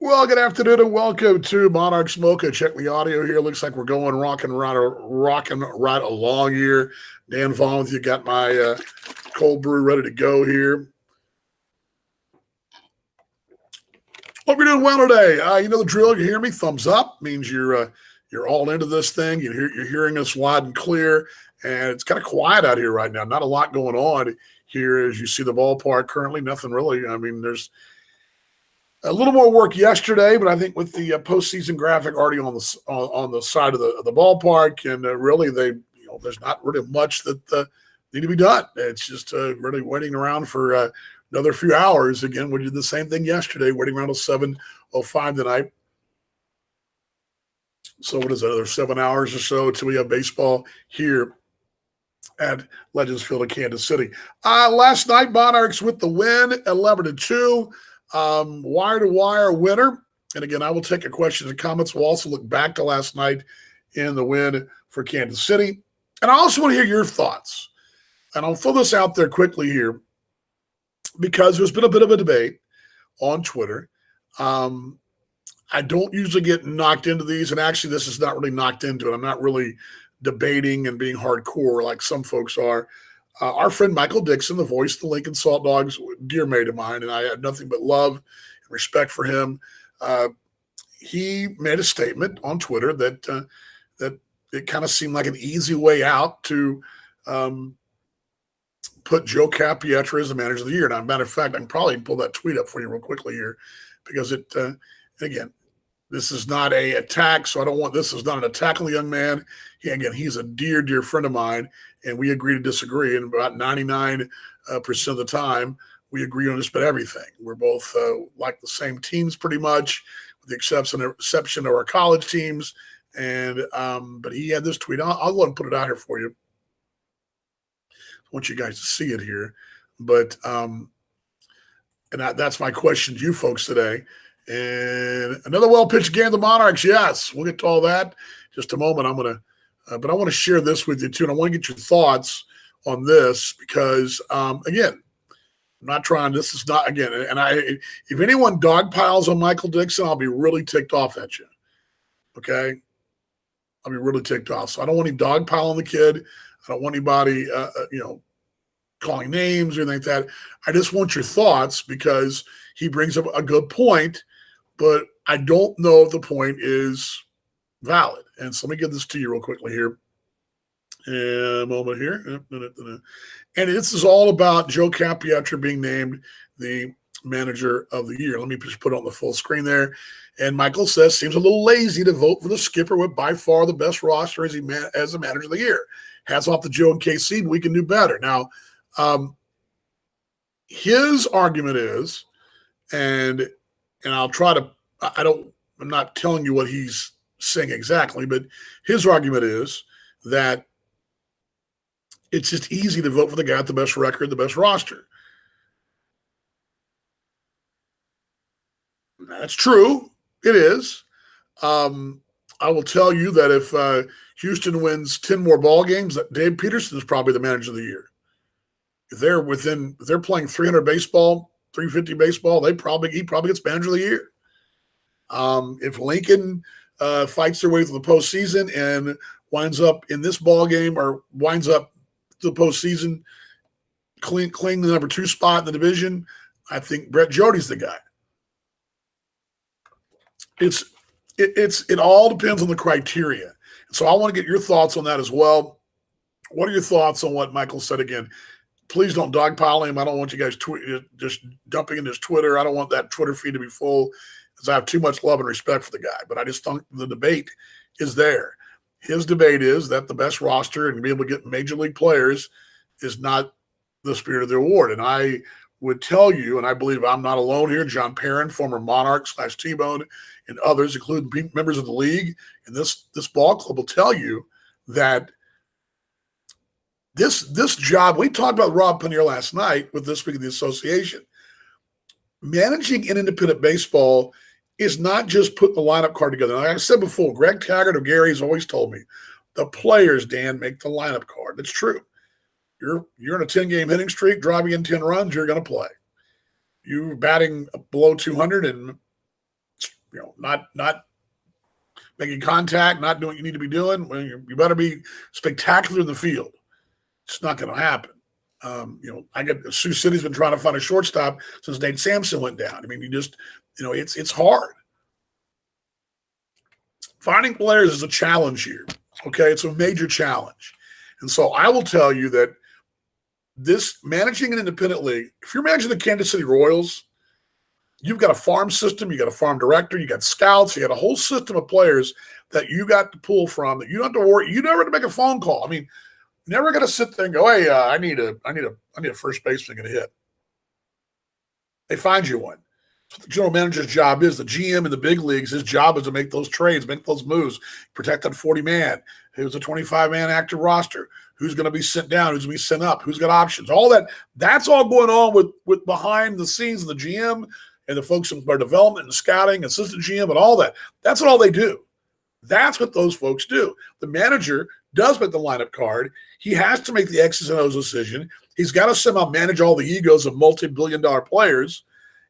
Well, good afternoon and welcome to Monarchs Mocha. Check the audio here. Looks like we're going rocking right along here. Dan Vaughn with you. Got my cold brew ready to go here. Hope you're doing well today. You know the drill. You hear me? Thumbs up means you're all into this thing. You're hearing us wide and clear, and it's kind of quiet out here right now. Not a lot going on here as you see the ballpark currently. Nothing really. I mean, there's a little more work yesterday, but I think with the postseason graphic already on the side of the ballpark, and really there's not really much that need to be done. It's just really waiting around for another few hours. Again, we did the same thing yesterday, waiting around till 7:05 tonight. So what is it, another 7 hours or so till we have baseball here at Legends Field in Kansas City. Last night, Monarchs with the win, 11-2. Wire-to-wire winner. And again, I will take your questions and comments. We'll also look back to last night in the win for Kansas City. And I also want to hear your thoughts. And I'll throw this out there quickly here because there's been a bit of a debate on Twitter. I don't usually get knocked into these, and actually this is not really knocked into it. I'm not really debating and being hardcore like some folks are. Our friend Michael Dixon, the voice of the Lincoln Salt Dogs, dear mate of mine, and I have nothing but love and respect for him. He made a statement on Twitter that it kind of seemed like an easy way out to put Joe Cappietro as the manager of the year. Now, matter of fact, I can probably pull that tweet up for you real quickly here because again, this is not a attack, so this is not an attack on the young man. He's a dear, dear friend of mine, and we agree to disagree. And about 99% of the time, we agree on just about everything. We're both like the same teams pretty much, with the exception of our college teams. And but he had this tweet. I'll let him put it out here for you. I want you guys to see it here. But that's my question to you folks today. And another well-pitched game of the Monarchs. Yes, we'll get to all that in just a moment. But I want to share this with you too, and I want to get your thoughts on this because, again, I'm not trying. This is not again. And if anyone dogpiles on Michael Dixon, I'll be really ticked off at you. Okay, I'll be really ticked off. So I don't want any dogpile on the kid. I don't want anybody, calling names or anything like that. I just want your thoughts because he brings up a good point. But I don't know if the point is valid. And so let me get this to you real quickly here. A moment here. And this is all about Joe Cappietro being named the manager of the year. Let me just put it on the full screen there. And Michael says, seems a little lazy to vote for the skipper with by far the best roster as the manager of the year. Hats off to Joe and KC, but we can do better. Now, his argument is, and I'll try to, I'm not telling you what he's saying exactly, but his argument is that it's just easy to vote for the guy with the best record, the best roster. That's true. It is. I will tell you that if Houston wins 10 more ball games, that Dave Peterson is probably the manager of the year. If they're playing 300 baseball, 350 baseball, he probably gets manager of the year. If Lincoln fights their way through the postseason and winds up in this ball game or winds up the postseason cleaning the number 2 spot in the division, I think Brett Jody's the guy. It all depends on the criteria. So I want to get your thoughts on that as well. What are your thoughts on what Michael said again? Please don't dogpile him. I don't want you guys just dumping in his Twitter. I don't want that Twitter feed to be full because I have too much love and respect for the guy. But I just think the debate is there. His debate is that the best roster and to be able to get major league players is not the spirit of the award. And I would tell you, and I believe I'm not alone here, John Perrin, former Monarch / T-Bone, and others, including members of the league, and this ball club will tell you that this job, we talked about Rob Paneer last night with this week of the association. Managing in independent baseball is not just putting the lineup card together. Like I said before, Greg Taggart of Gary's always told me, the players, Dan, make the lineup card. That's true. You're in a 10-game hitting streak, driving in 10 runs, you're going to play. You're batting below 200 and not making contact, not doing what you need to be doing. Well, you better be spectacular in the field. It's not going to happen. I get Sioux City's been trying to find a shortstop since Nate Sampson went down. I mean, it's hard. Finding players is a challenge here. Okay, it's a major challenge. And so I will tell you that this managing an independent league, if you're managing the Kansas City Royals, you've got a farm system, you got a farm director, you got scouts, you got a whole system of players that you got to pull from that you don't have to worry. You never have to make a phone call. I mean, never going to sit there and go, hey, I need a first baseman to hit. They find you one. That's what the general manager's job is. The GM in the big leagues, his job is to make those trades, make those moves, protect that 40-man. Who's a 25-man active roster? Who's going to be sent down? Who's going to be sent up? Who's got options? All that. That's all going on with behind the scenes of the GM and the folks in their development and scouting, assistant GM, and all that. That's what all they do. That's what those folks do. The manager does make the lineup card. He has to make the X's and O's decision. He's got to somehow manage all the egos of multi-billion-dollar players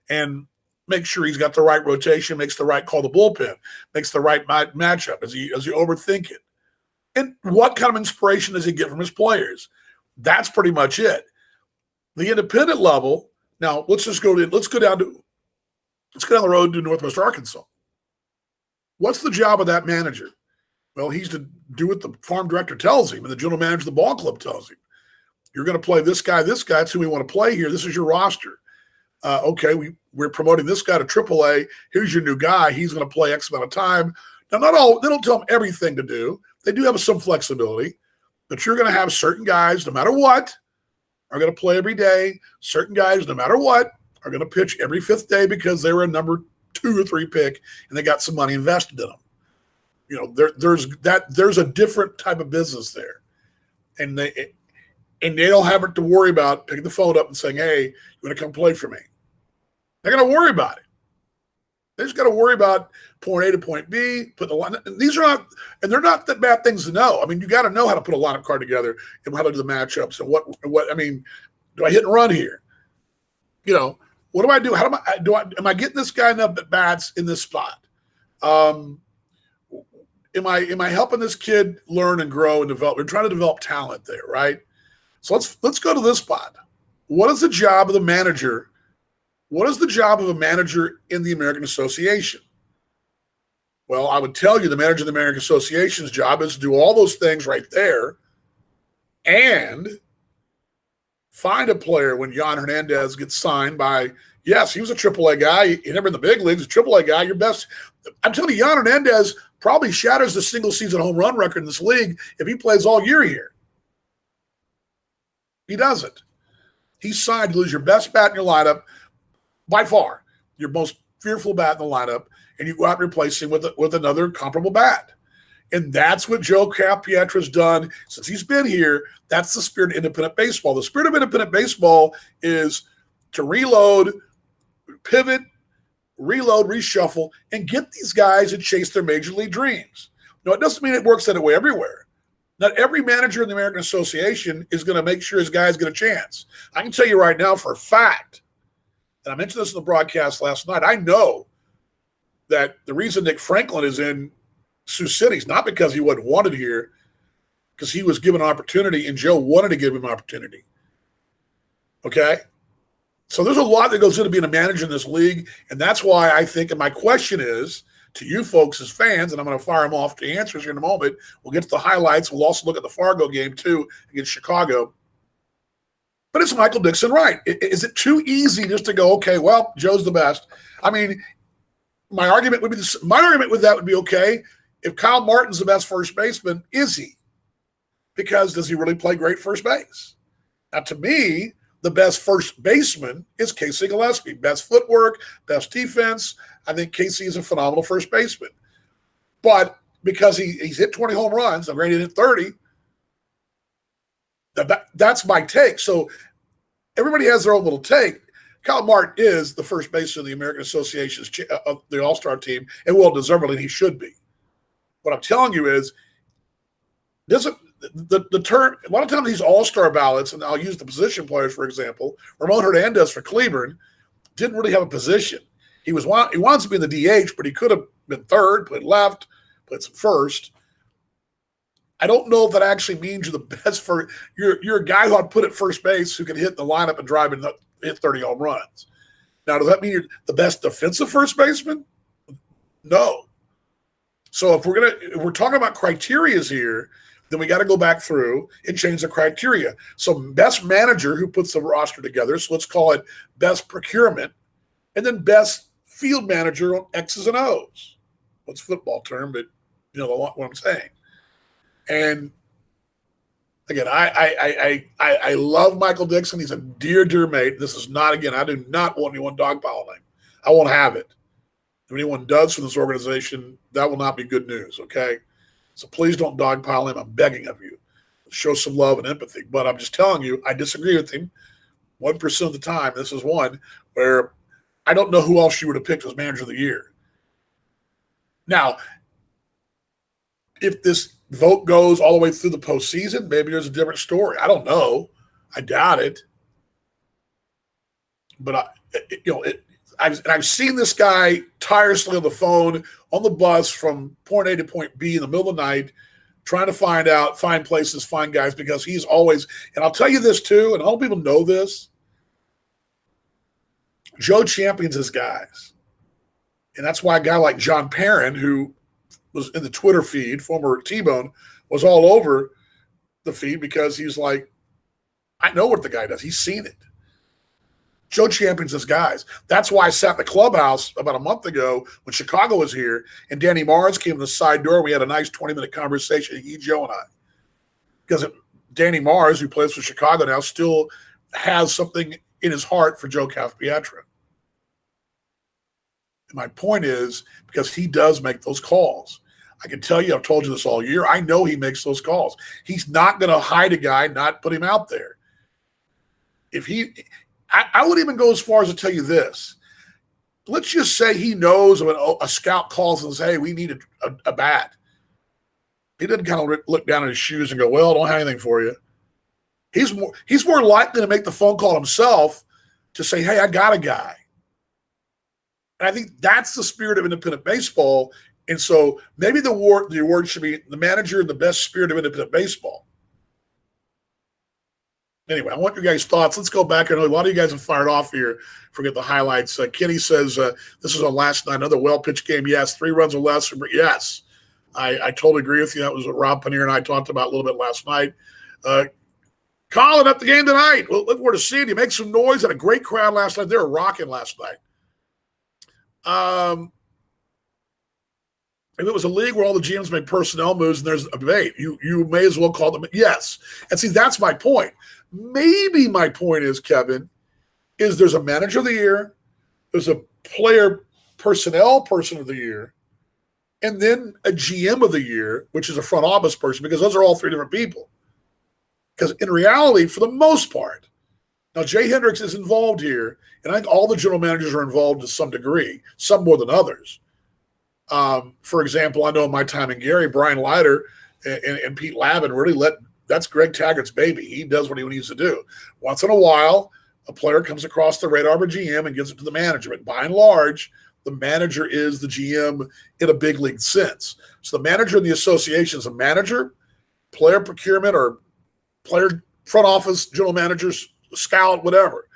and make sure he's got the right rotation, makes the right call to bullpen, makes the right matchup as he overthink it. And what kind of inspiration does he get from his players? That's pretty much it. The independent level. Now let's go down the road to Northwest Arkansas. What's the job of that manager? Well, he's to do what the farm director tells him and the general manager of the ball club tells him. You're going to play this guy. That's who we want to play here. This is your roster. Okay, we're promoting this guy to AAA. Here's your new guy. He's going to play X amount of time. Now, they don't tell him everything to do. They do have some flexibility, but you're going to have certain guys, no matter what, are going to play every day. Certain guys, no matter what, are going to pitch every fifth day because they were a number 2 or 3 pick and they got some money invested in them. There's a different type of business there, and they don't have to worry about picking the phone up and saying, "Hey, you want to come play for me?" They're going to worry about it. They just got to worry about point A to point B. Put the line. And they're not that bad things to know. I mean, you got to know how to put a lineup card together and how to do the matchups and what. I mean, do I hit and run here? What do I do? Am I getting this guy enough at bats in this spot? Am I helping this kid learn and grow and develop? We're trying to develop talent there, right? So let's go to this spot. What is the job of the manager? What is the job of a manager in the American Association? Well, I would tell you the manager of the American Association's job is to do all those things right there and find a player when Jan Hernandez gets signed by, yes, he was a AAA guy. He never in the big leagues, a AAA guy. Your best. I'm telling you, Jan Hernandez probably shatters the single-season home run record in this league if he plays all year here. He doesn't. He's signed to lose your best bat in your lineup, by far, your most fearful bat in the lineup, and you go out and replace him with another comparable bat. And that's what Joe Capietra's done since he's been here. That's the spirit of independent baseball. The spirit of independent baseball is to reload, pivot, reload, reshuffle, and get these guys to chase their major league dreams. Now, it doesn't mean it works that way everywhere. Not every manager in the American Association is going to make sure his guys get a chance. I can tell you right now for a fact, and I mentioned this in the broadcast last night, I know that the reason Nick Franklin is in Sioux City is not because he wasn't wanted here, because he was given an opportunity and Joe wanted to give him an opportunity. Okay? So there's a lot that goes into being a manager in this league, and that's why I think, and my question is to you folks as fans, and I'm going to fire them off to answers here in a moment. We'll get to the highlights. We'll also look at the Fargo game, too, against Chicago. But it's Michael Dixon right. Is it too easy just to go, okay, well, Joe's the best? I mean, my argument with that would be, okay, if Kyle Martin's the best first baseman, is he? Because does he really play great first base? Now, to me, the best first baseman is Casey Gillespie. Best footwork, best defense. I think Casey is a phenomenal first baseman. But because he's hit 20 home runs, I'm ready to hit 30, that's my take. So everybody has their own little take. Kyle Martin is the first baseman of the American Association's of the All-Star team, and well deservedly he should be. What I'm telling you is, the term, a lot of times these all-star ballots, and I'll use the position players, for example, Ramon Hernandez for Cleburne didn't really have a position. He wants to be in the DH, but he could have been third, played left, played some first. I don't know if that actually means you're the best for you're a guy who I'd put at first base who can hit the lineup and drive and hit 30 home runs. Now, does that mean you're the best defensive first baseman? No. So if we're talking about criterias here, then we got to go back through and change the criteria. So best manager who puts the roster together. So let's call it best procurement, and then best field manager on X's and O's. What's football term, but you know what I'm saying. And again, I love Michael Dixon. He's a dear, dear mate. This is not, again, I do not want anyone dogpiling him. I won't have it. If anyone does for this organization, that will not be good news, okay? So please don't dogpile him. I'm begging of you. Show some love and empathy. But I'm just telling you, I disagree with him 1% of the time. This is one where I don't know who else you would have picked as manager of the year. Now, if this vote goes all the way through the postseason, maybe there's a different story. I don't know. I doubt it. But I've seen this guy tirelessly on the phone, on the bus from point A to point B in the middle of the night, trying to find places, find guys, because he's always, and I'll tell you this too, and all people know this, Joe champions his guys. And that's why a guy like John Perrin, who was in the Twitter feed, former T-Bone, was all over the feed because he's like, I know what the guy does. He's seen it. Joe champions his guys. That's why I sat in the clubhouse about a month ago when Chicago was here, and Danny Mars came to the side door. We had a nice 20-minute conversation, he, Joe, and I. Because Danny Mars, who plays for Chicago now, still has something in his heart for Joe Capietro. My point is, because he does make those calls. I can tell you, I've told you this all year, I know he makes those calls. He's not going to hide a guy, not put him out there. I would even go as far as to tell you this. Let's just say he knows when a scout calls and says, hey, we need a bat. He doesn't kind of look down at his shoes and go, well, I don't have anything for you. He's more likely to make the phone call himself to say, hey, I got a guy. And I think that's the spirit of independent baseball. And so maybe the award should be the manager in the best spirit of independent baseball. Anyway, I want your guys' thoughts. Let's go back. I know a lot of you guys have fired off here. Forget the highlights. Kenny says, this is on last night, another well-pitched game. Yes. 3 runs or less. Yes. I totally agree with you. That was what Rob Paneer and I talked about a little bit last night. Colin, up the game tonight. Well, look forward to seeing you. Make some noise. Had a great crowd last night. They were rocking last night. If it was a league where all the GMs make personnel moves and there's a debate, you may as well call them. Yes. And see, that's my point. Maybe my point is, Kevin, is there's a manager of the year, there's a player personnel person of the year, and then a GM of the year, which is a front office person, because those are all 3 different people. Because in reality, for the most part, now Jay Hendricks is involved here, and I think all the general managers are involved to some degree, some more than others. For example, I know in my time in Gary, Brian Leiter and Pete Lavin really that's Greg Taggart's baby. He does what he needs to do. Once in a while, a player comes across the radar of a GM and gives it to the manager. But by and large, the manager is the GM in a big league sense. So the manager in the association is a manager, player procurement, or player front office, general managers, scout, whatever.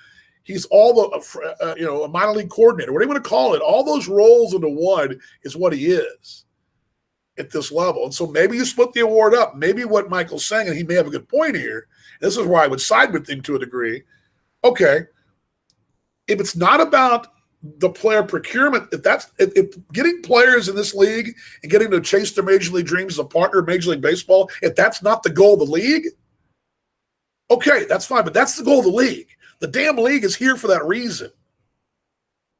He's all a minor league coordinator, whatever you want to call it. All those roles into one is what he is at this level. And so maybe you split the award up. Maybe what Michael's saying, and he may have a good point here, this is where I would side with him to a degree. Okay, if it's not about the player procurement, if getting players in this league and getting to chase their major league dreams as a partner of Major League Baseball, if that's not the goal of the league, okay, that's fine. But that's the goal of the league. The damn league is here for that reason.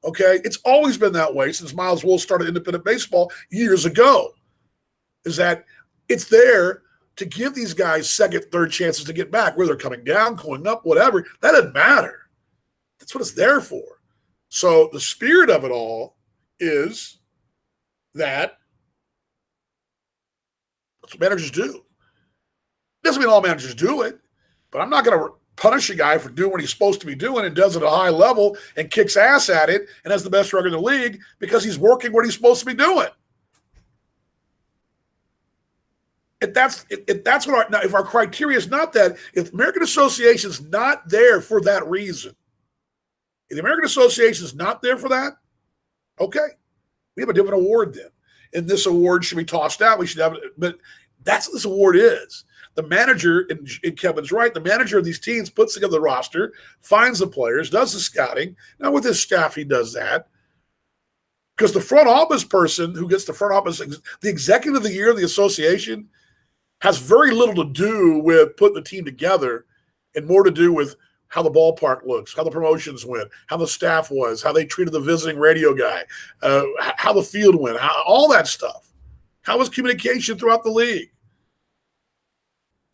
Okay, it's always been that way since Miles Wool started independent baseball years ago. Is that it's there to give these guys second, third chances to get back, whether they're coming down, going up, whatever. That doesn't matter. That's what it's there for. So the spirit of it all is that that's what managers do. It doesn't mean all managers do it, but I'm not going to punish a guy for doing what he's supposed to be doing and does it at a high level and kicks ass at it and has the best record in the league because he's working what he's supposed to be doing. If that's what now, if our criteria is not that, if the American Association is not there for that reason, if the American Association is not there for that, okay, we have a different award then. And this award should be tossed out. We should have it, but that's what this award is. The manager, and Kevin's right, the manager of these teams puts together the roster, finds the players, does the scouting. Now with his staff, he does that. Because the front office person who gets the front office, the executive of the year of the association, has very little to do with putting the team together and more to do with how the ballpark looks, how the promotions went, how the staff was, how they treated the visiting radio guy, how the field went, all that stuff. How was communication throughout the league?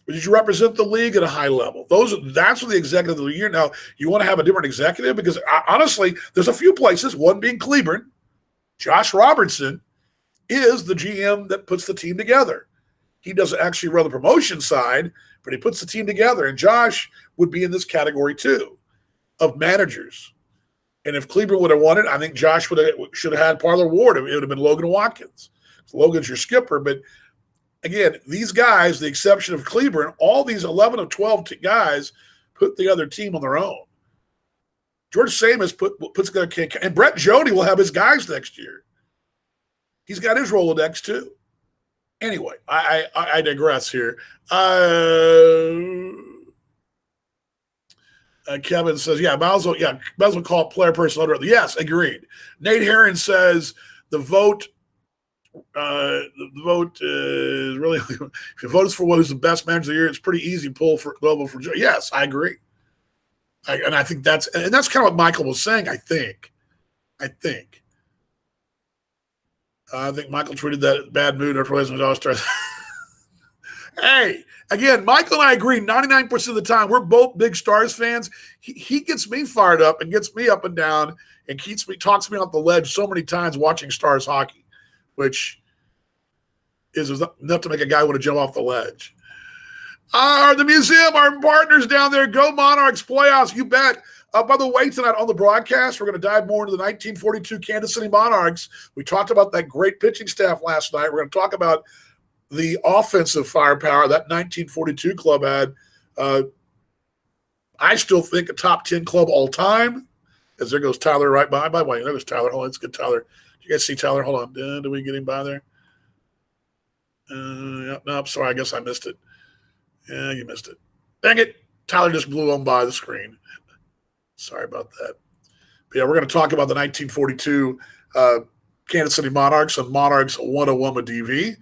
Did you represent the league at a high level? That's what the executive of the year. Now, you want to have a different executive? Because honestly, there's a few places, one being Cleburne. Josh Robertson is the GM that puts the team together. He doesn't actually run the promotion side, but he puts the team together. And Josh would be in this category too of managers. And if Cleburne would have won it, I think Josh should have had part of the award. It would have been Logan Watkins. Logan's your skipper, but again, these guys, the exception of Cleburne, all these 11 of 12 guys put the other team on their own. George Samus puts together, and Brett Jody will have his guys next year. He's got his Rolodex too. Anyway, I digress here. Kevin says, might as well call it player personal. Yes, agreed. Nate Herron says the vote is really, if you vote for who's the best manager of the year, it's pretty easy pull for global for. Yes, I agree. I think that's kind of what Michael was saying. I think Michael tweeted that bad mood after President All-Stars. Hey, again, Michael and I agree 99% of the time. We're both big Stars fans. He gets me fired up and gets me up and down and talks me off the ledge so many times watching Stars hockey, which is enough to make a guy want to jump off the ledge. The museum, our partners down there, go Monarchs playoffs, you bet. By the way, tonight on the broadcast, we're going to dive more into the 1942 Kansas City Monarchs. We talked about that great pitching staff last night. We're going to talk about the offensive firepower that 1942 club had. I still think a top 10 club all time. As there goes Tyler right by. By the way, there goes Tyler. Hold on, it's good, Tyler. You guys see Tyler? Hold on. Did we get him by there? No, sorry. I guess I missed it. Yeah, you missed it. Dang it. Tyler just blew on by the screen. Sorry about that. But yeah, we're going to talk about the 1942 Kansas City Monarchs on Monarchs 101 with DV.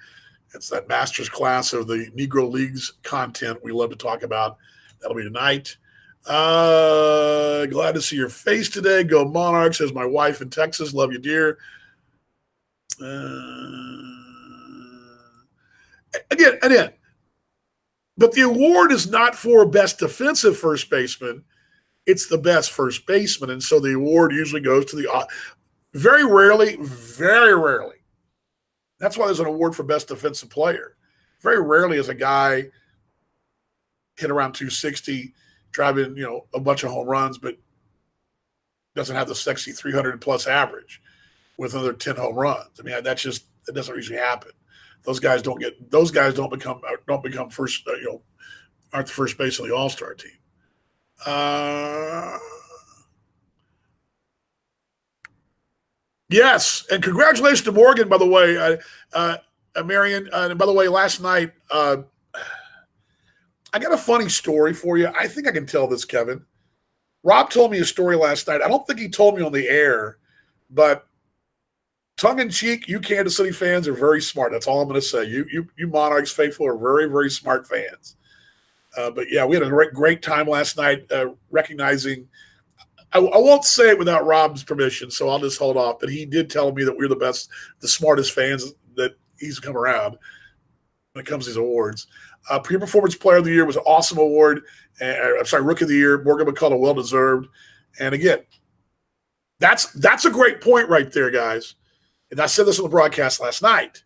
It's that master's class of the Negro Leagues content we love to talk about. That'll be tonight. Glad to see your face today. Go Monarchs, says my wife in Texas. Love you, dear. Again. But the award is not for best defensive first baseman. It's the best first baseman. And so the award usually goes to the very rarely. That's why there's an award for best defensive player. Very rarely is a guy hit around 260, driving, a bunch of home runs, but doesn't have the sexy 300-plus average with another 10 home runs. I mean, that doesn't usually happen. Those guys don't become first, aren't the first base of the All-Star team. Yes, and congratulations to Morgan, by the way, Marion. And by the way, last night, I got a funny story for you. I think I can tell this, Kevin. Rob told me a story last night. I don't think he told me on the air, but tongue-in-cheek, you Kansas City fans are very smart. That's all I'm going to say. You Monarchs faithful are very, very smart fans. But, yeah, we had a great time last night recognizing – I won't say it without Rob's permission, so I'll just hold off. But he did tell me that we're the smartest fans that he's come around when it comes to these awards. Premier Performance Player of the Year was an awesome award. Rookie of the Year, Morgan McCullough, well-deserved. And, again, that's a great point right there, guys. And I said this on the broadcast last night.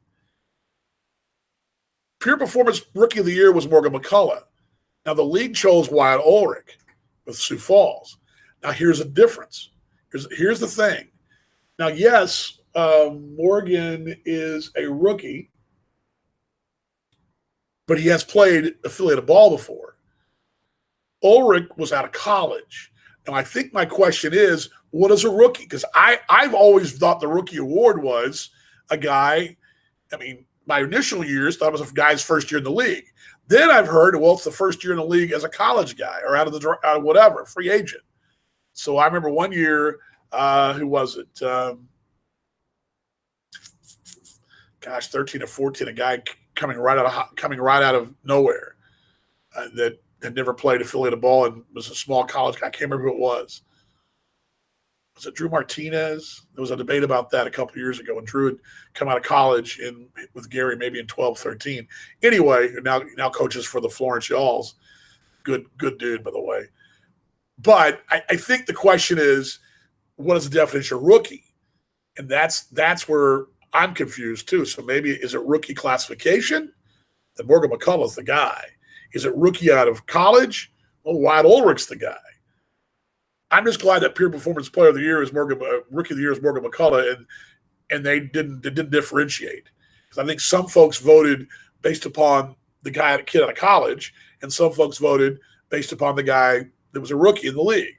Pure Performance Rookie of the Year was Morgan McCullough. Now, the league chose Wyatt Ulrich. with Sioux Falls. Now, here's a difference. Here's the thing. Now, yes, Morgan is a rookie, but he has played affiliated ball before. Ulrich was out of college. Now, I think my question is, what is a rookie? Because I've always thought the rookie award was a guy, I mean, my initial years thought it was a guy's first year in the league. Then I've heard, well, it's the first year in the league as a college guy or out of whatever, free agent. So I remember one year, who was it? 13 or 14, a guy coming right out of nowhere that had never played affiliated ball and was a small college guy. I can't remember who it was. Was it Drew Martinez? There was a debate about that a couple of years ago when Drew had come out of college with Gary maybe in 12, 13. Anyway, now coaches for the Florence Yalls. Good dude, by the way. But I think the question is, what is the definition of rookie? And that's where I'm confused too. So maybe is it rookie classification? Then Morgan McCullough's the guy. Is it rookie out of college? Well, Wyatt Ulrich's the guy. I'm just glad that Peer Performance Player of the Year is Rookie of the Year is Morgan McCullough, and they didn't differentiate. Because I think some folks voted based upon the kid out of college, and some folks voted based upon the guy that was a rookie in the league.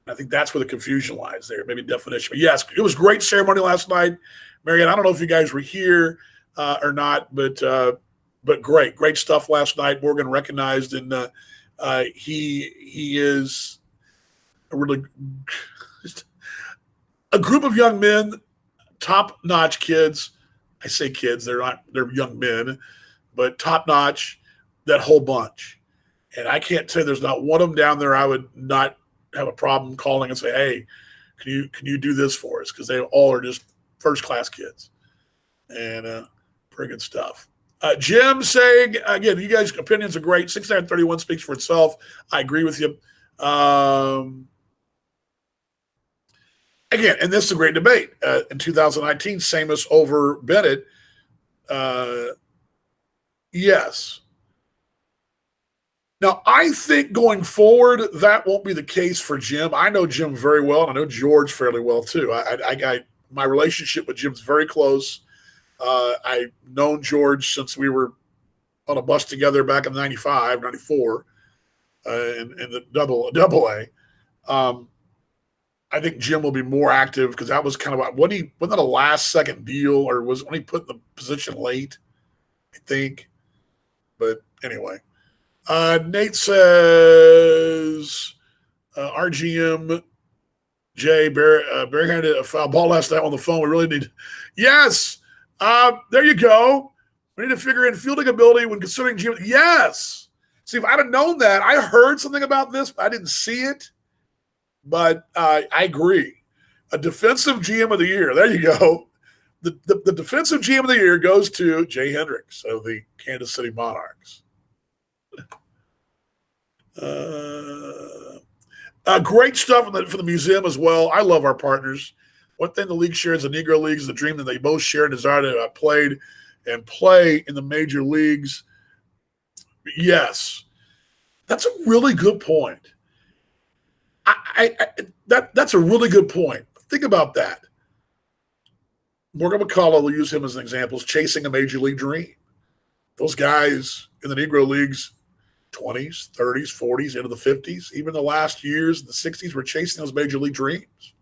I think that's where the confusion lies there, maybe definition. But yes, it was great ceremony last night. Marianne, I don't know if you guys were here or not, but great stuff last night. Morgan recognized, and he is really a group of young men, top-notch kids. I say kids, they're young men, but top-notch, that whole bunch. And I can't say there's not one of them down there I would not have a problem calling and say, hey, can you do this for us? Because they all are just first-class kids. And pretty good stuff. Jim saying, again, you guys' opinions are great. 6931 speaks for itself. I agree with you. Again, and this is a great debate. In 2019, Samus over Bennett. Yes. Now, I think going forward, that won't be the case for Jim. I know Jim very well, and I know George fairly well, too. My relationship with Jim's very close. I've known George since we were on a bus together back in 95, 94, in the double A. I think Jim will be more active because that was kind of wasn't that a last-second deal, or when he put in the position late, I think. But anyway. Nate says, RGM Jay barehanded a foul ball last night on the phone. We really need – yes, there you go. We need to figure in fielding ability when considering GM. Yes. See, if I'd have known that, I heard something about this, but I didn't see it. But I agree. A defensive GM of the year. There you go. The defensive GM of the year goes to Jay Hendricks of the Kansas City Monarchs. Great stuff for the museum as well. I love our partners. One thing the league shares, the Negro Leagues, is the dream that they both share and desire to play in the major leagues. Yes. That's a really good point. That's a really good point. Think about that. Morgan McCullough, will use him as an example, is chasing a major league dream. Those guys in the Negro Leagues, 20s, 30s, 40s, into the 50s, even the last years, the 60s, were chasing those major league dreams.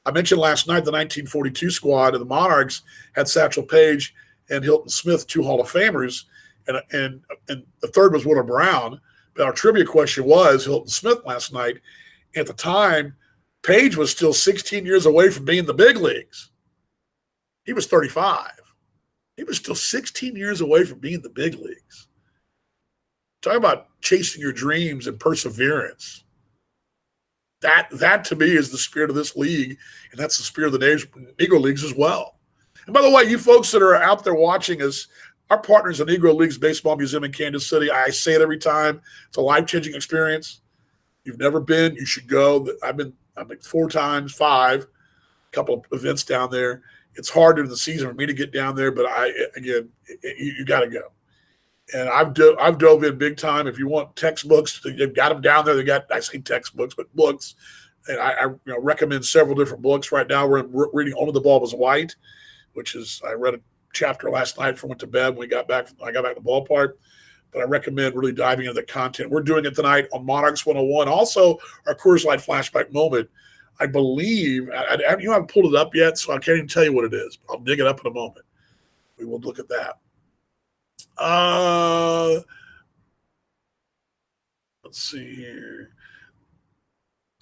I mentioned last night the 1942 squad of the Monarchs had Satchel Paige and Hilton Smith, two Hall of Famers, and the third was Woodard Brown. But our trivia question was Hilton Smith last night. At the time, Paige was still 16 years away from being in the big leagues. He was 35. He was still 16 years away from being in the big leagues. Talk about chasing your dreams and perseverance. That to me is the spirit of this league, and that's the spirit of the Negro Leagues as well. And by the way, you folks that are out there watching us, our partners in Negro Leagues Baseball Museum in Kansas City, I say it every time, it's a life-changing experience. You've never been, you should go. I've been 4 times, 5, a couple of events down there. It's hard during the season for me to get down there, but you got to go. And I've dove in big time. If you want textbooks, they've got them down there. I say textbooks, but books. And I recommend several different books. Right now, we're reading Only the Ball Was White, which is, I read a chapter last night before I went to bed when I got back to the ballpark. But I recommend really diving into the content. We're doing it tonight on Monarchs 101. Also, our Coors Light flashback moment. I believe, I haven't pulled it up yet, so I can't even tell you what it is. I'll dig it up in a moment. We will look at that. Let's see here.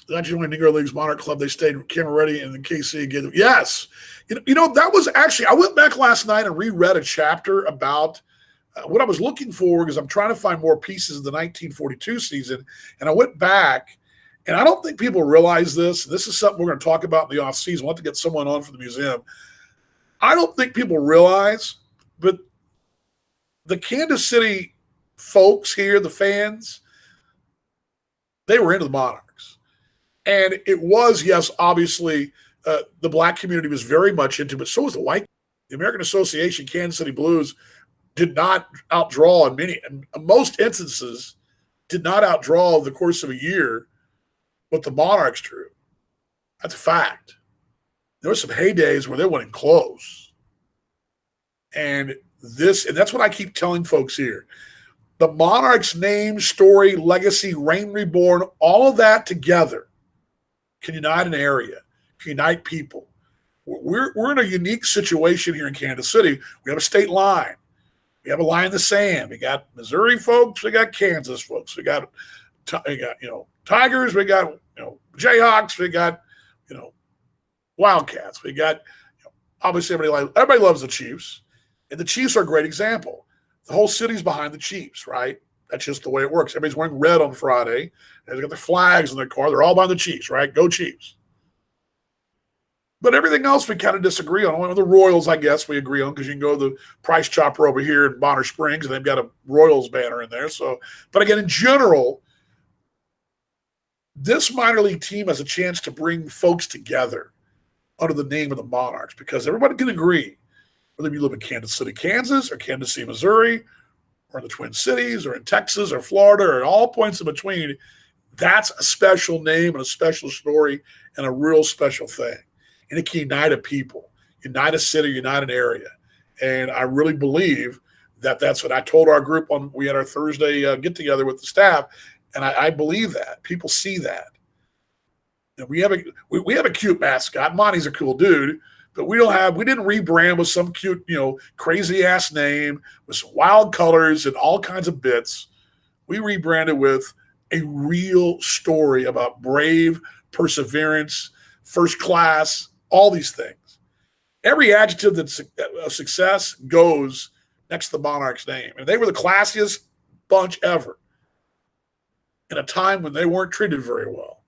The 1920 Negro Leagues Monarch Club, they stayed camera ready in the KC again. Yes. That was actually, I went back last night and reread a chapter about what I was looking for, because I'm trying to find more pieces of the 1942 season. And I went back, and I don't think people realize this. This is something we're going to talk about in the offseason. We'll have to get someone on for the museum. I don't think people realize, but the Kansas City folks here, the fans, they were into the Monarchs. And it was, yes, obviously, the black community was very much into it, but so was the white. The American Association, Kansas City Blues, did not outdraw in most instances, did not outdraw over the course of a year what the Monarchs drew. That's a fact. There were some heydays where they went close. And that's what I keep telling folks here. The Monarchs' name, story, legacy, reign reborn, all of that together can unite an area, can unite people. We're in a unique situation here in Kansas City. We have a state line. We have a line in the sand. We got Missouri folks. We got Kansas folks. We got Tigers. We got Jayhawks. We got Wildcats. We got obviously everybody loves the Chiefs, and the Chiefs are a great example. The whole city's behind the Chiefs, right? That's just the way it works. Everybody's wearing red on Friday. And they got their flags in their car. They're all behind the Chiefs, right? Go Chiefs. But everything else we kind of disagree on. Only the Royals, I guess, we agree on, because you can go to the Price Chopper over here in Bonner Springs, and they've got a Royals banner in there. So, but again, in general, this minor league team has a chance to bring folks together under the name of the Monarchs, because everybody can agree, whether you live in Kansas City, Kansas, or Kansas City, Missouri, or in the Twin Cities, or in Texas, or Florida, or at all points in between, that's a special name and a special story and a real special thing. And it can unite a people, unite a city, unite an area. And I really believe that that's what I told our group we had our Thursday get-together with the staff, and I believe that. People see that. And we have a cute mascot. Monty's a cool dude, but we didn't rebrand with some cute, crazy-ass name with some wild colors and all kinds of bits. We rebranded with a real story about brave, perseverance, first class, all these things. Every adjective that's a success goes next to the Monarchs' name. And they were the classiest bunch ever in a time when they weren't treated very well,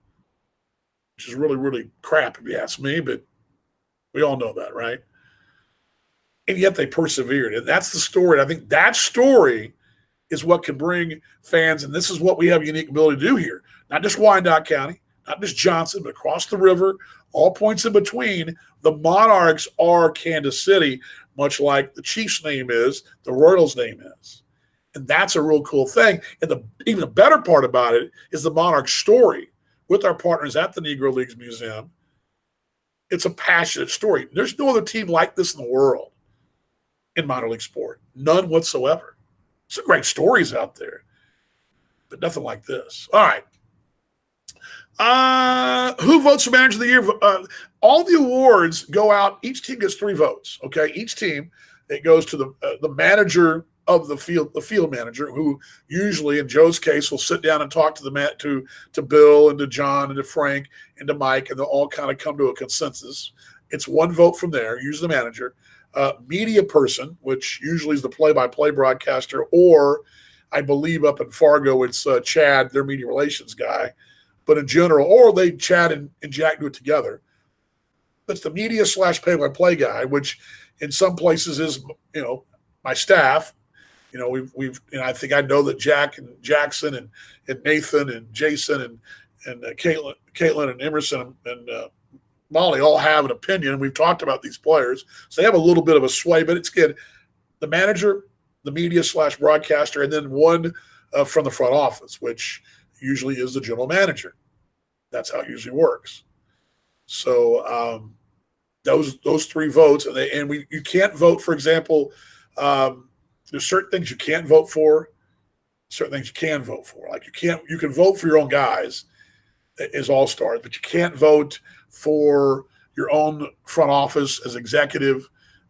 which is really, really crap if you ask me, but we all know that, right? And yet they persevered. And that's the story. I think that story is what can bring fans, and this is what we have a unique ability to do here. Not just Wyandotte County, not just Johnson, but across the river, all points in between. The Monarchs are Kansas City, much like the Chiefs' name is, the Royals' name is. And that's a real cool thing. And even the better part about it is the Monarchs story with our partners at the Negro Leagues Museum. It's a passionate story. There's no other team like this in the world in minor league sport. None whatsoever. Some great stories out there, but nothing like this. All right. Who votes for manager of the year? All the awards go out. Each team gets 3 votes. Okay, each team, it goes to the manager of the field manager, who usually, in Joe's case, will sit down and talk to Bill and to John and to Frank and to Mike, and they'll all kind of come to a consensus. It's 1 vote from there, usually the manager. Media person, which usually is the play-by-play broadcaster, or I believe up in Fargo, it's Chad, their media relations guy. But in general, or Chad and Jack do it together. That's the media / play-by-play guy, which in some places is, my staff. I think I know that Jack and Jackson and Nathan and Jason and Caitlin and Emerson and Molly all have an opinion. We've talked about these players, so they have a little bit of a sway. But it's good. The manager, the media / broadcaster, and then one from the front office, which usually is the general manager. That's how it usually works. So those three votes, and you can't vote. For example, there's certain things you can't vote for, certain things you can vote for. Like you can vote for your own guys as all stars, but you can't vote for your own front office as executive.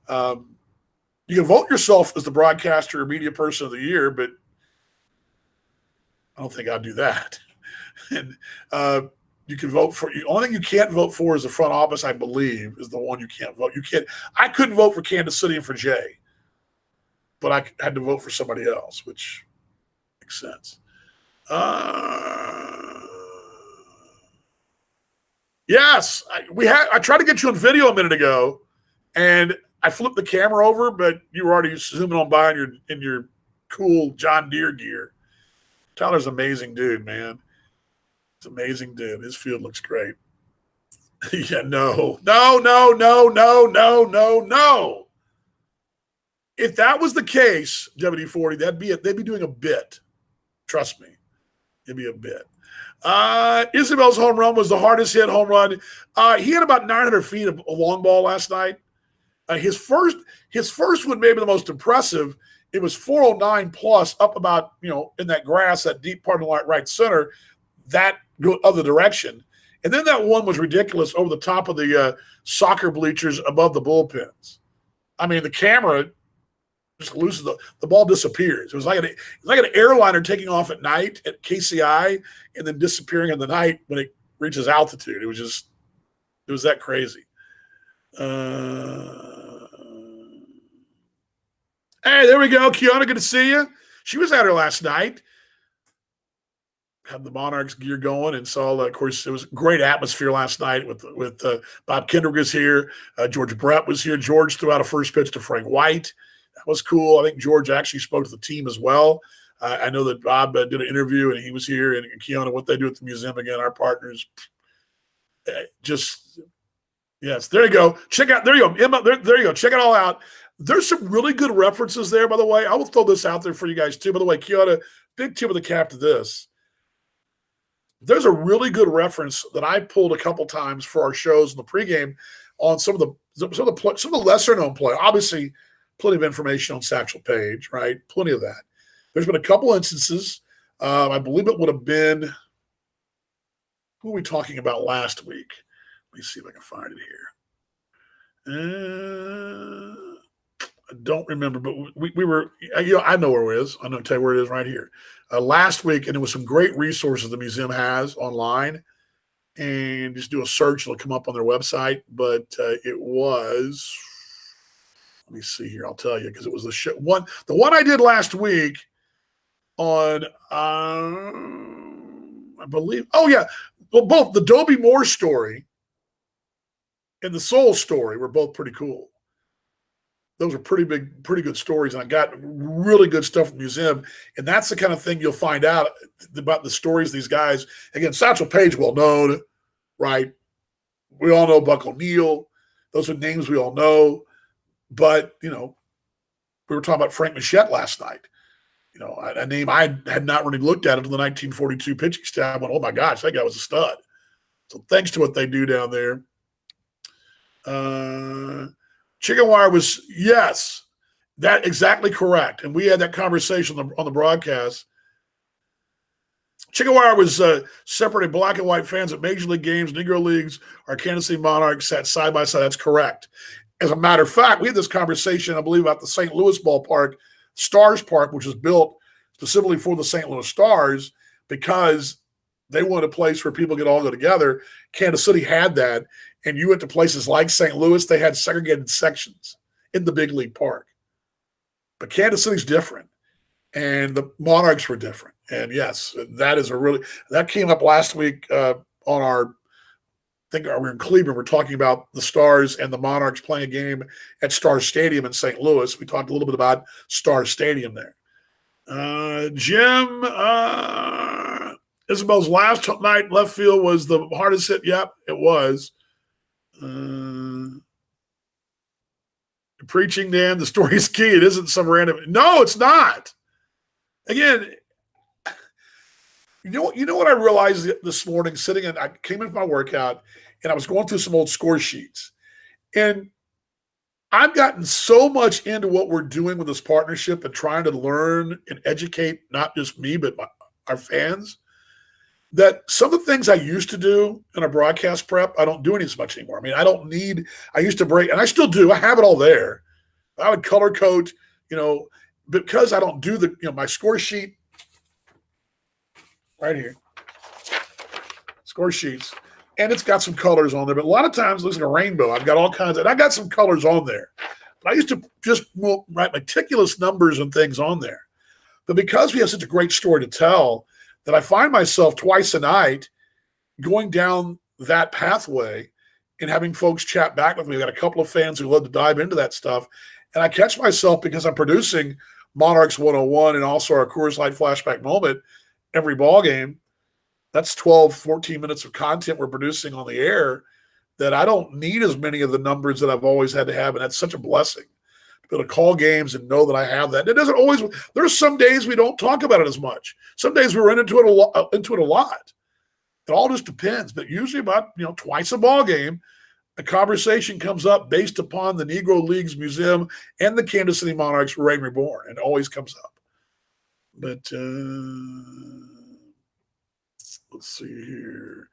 You can vote yourself as the broadcaster or media person of the year, but I don't think I'd do that. And you can vote for. The only thing you can't vote for is the front office. I believe is the one you can't vote. You can't. I couldn't vote for Kansas City and for Jay, but I had to vote for somebody else, which makes sense. Yes, I tried to get you on video a minute ago, and I flipped the camera over, but you were already zooming on by in your cool John Deere gear. Tyler's an amazing dude, man. He's an amazing dude. His field looks great. Yeah, no. If that was the case, WD-40, they'd be doing a bit. Trust me, it'd be a bit. Isabel's home run was the hardest hit home run. He had about 900 feet of a long ball last night. His first one, maybe the most impressive. It was 409 plus, up about in that grass, that deep part of the right center, that go other direction. And then that one was ridiculous over the top of the soccer bleachers above the bullpens. I mean, the camera just loses the ball disappears. It was like an airliner taking off at night at KCI and then disappearing in the night when it reaches altitude. It was that crazy. Hey, there we go. Kiana, good to see you. She was at her last night. Had the Monarchs gear going and saw, of course, it was a great atmosphere last night with Bob Kendrick was here. George Brett was here. George threw out a first pitch to Frank White. That was cool. I think George actually spoke to the team as well. I know that Bob did an interview and he was here. And Kiana, what they do at the museum, again, our partners, yes, there you go. There you go. Emma, there you go. Check it all out. There's some really good references there, by the way. I will throw this out there for you guys, too. By the way, Kiana, big tip of the cap to this. There's a really good reference that I pulled a couple times for our shows in the pregame on some of the lesser known play. Obviously, plenty of information on Satchel Paige, right? Plenty of that. There's been a couple instances. I believe it would have been who were we talking about last week? Let me see if I can find it here. I don't remember, but we were, I know where it is. I'm going to tell you where it is right here. Last week, and it was some great resources the museum has online, and just do a search, it'll come up on their website. But it was, let me see here, I'll tell you, because it was the one I did last week on, I believe, well, both the Dobie Moore story and the Soul story were both pretty cool. Those are pretty good stories. And I got really good stuff from the museum. And that's the kind of thing you'll find out about the stories of these guys. Again, Satchel Paige, well known, right? We all know Buck O'Neill. Those are names we all know. But, we were talking about Frank Machette last night. A name I had not really looked at until the 1942 pitching staff. I went, oh my gosh, that guy was a stud. So thanks to what they do down there. Chicken wire was, yes, that exactly correct. And we had that conversation on the broadcast. Chicken wire was separating black and white fans at Major League games, Negro Leagues, our Kansas City Monarchs sat side by side. That's correct. As a matter of fact, we had this conversation, I believe, about the St. Louis ballpark, Stars Park, which was built specifically for the St. Louis Stars because they wanted a place where people could all go together. Kansas City had that. And you went to places like St. Louis, they had segregated sections in the big league park. But Kansas City's different. And the Monarchs were different. And yes, that came up last week on our, I think we were in Cleveland. We're talking about the Stars and the Monarchs playing a game at Star Stadium in St. Louis. We talked a little bit about Star Stadium there. Jim, Isabel's last night left field was the hardest hit. Yep, it was. Preaching, Dan, the story is key. It isn't some random. No, it's not. Again, you know what I realized this morning sitting and I came into my workout and I was going through some old score sheets. And I've gotten so much into what we're doing with this partnership and trying to learn and educate not just me, but our fans, that some of the things I used to do in a broadcast prep, I don't do any as much anymore. I mean, I used to break, and I still do. I have it all there. I would color code, because I don't do my score sheet right here, score sheets. And it's got some colors on there, but a lot of times it looks like a rainbow. I've got all kinds I got some colors on there. But I used to just write meticulous numbers and things on there. But because we have such a great story to tell, that I find myself twice a night going down that pathway and having folks chat back with me. I've got a couple of fans who love to dive into that stuff. And I catch myself because I'm producing Monarchs 101 and also our Coors Light flashback moment every ball game. That's 12, 14 minutes of content we're producing on the air that I don't need as many of the numbers that I've always had to have. And that's such a blessing to be able to call games and know that I have that. It doesn't always, there's some days we don't talk about it as much. Some days we run into it a lot. It all just depends. But usually about, twice a ball game, a conversation comes up based upon the Negro Leagues Museum and the Kansas City Monarchs Reign Reborn. It always comes up. But, let's see here.